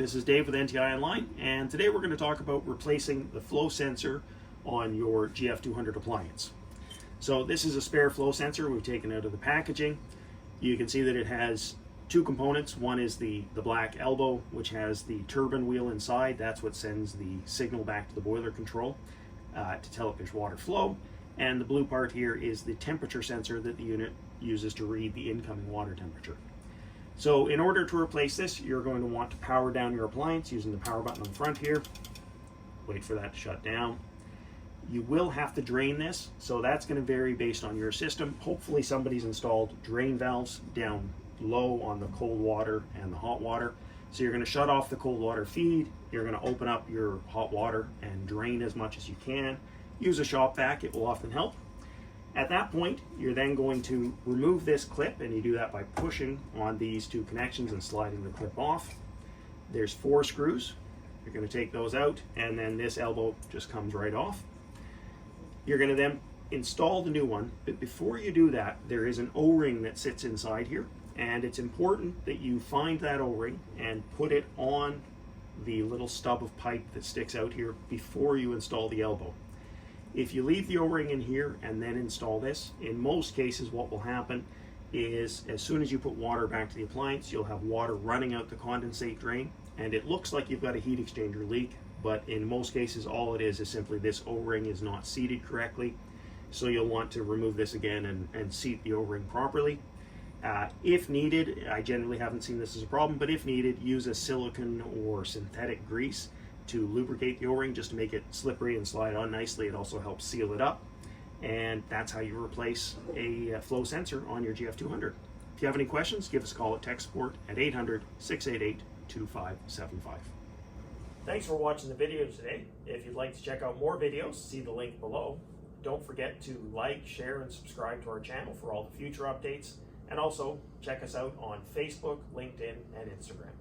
this is Dave with NTI Online, and today we're going to talk about replacing the flow sensor on your GF200 appliance. So this is a spare flow sensor we've taken out of the packaging. You can see that it has two components. One is the black elbow, which has the turbine wheel inside. That's what sends the signal back to the boiler control to tell it there's water flow. And the blue part here is the temperature sensor that the unit uses to read the incoming water temperature. So in order to replace this, you're going to want to power down your appliance using the power button on the front here. Wait for that to shut down. You will have to drain this, so that's going to vary based on your system. Hopefully somebody's installed drain valves down low on the cold water and the hot water. So you're going to shut off the cold water feed, you're going to open up your hot water and drain as much as you can. Use a shop vac, it will often help. At that point, you're then going to remove this clip, and you do that by pushing on these two connections and sliding the clip off. There's 4 screws. You're going to take those out, and then this elbow just comes right off. You're going to then install the new one, but before you do that, there is an O-ring that sits inside here, and it's important that you find that O-ring and put it on the little stub of pipe that sticks out here before you install the elbow. If you leave the O-ring in here and then install this, in most cases what will happen is as soon as you put water back to the appliance, you'll have water running out the condensate drain, and it looks like you've got a heat exchanger leak, but in most cases all it is simply this O-ring is not seated correctly. So you'll want to remove this again and seat the O-ring properly. If needed, I generally haven't seen this as a problem, but if needed, use a silicone or synthetic grease to lubricate the O-ring just to make it slippery and slide on nicely. It also helps seal it up, and that's how you replace a flow sensor on your GF200. If you have any questions, give us a call at tech support at 800-688-2575. Thanks for watching the video today. If you'd like to check out more videos, see the link below. Don't forget to like, share, and subscribe to our channel for all the future updates, and also check us out on Facebook, LinkedIn, and Instagram.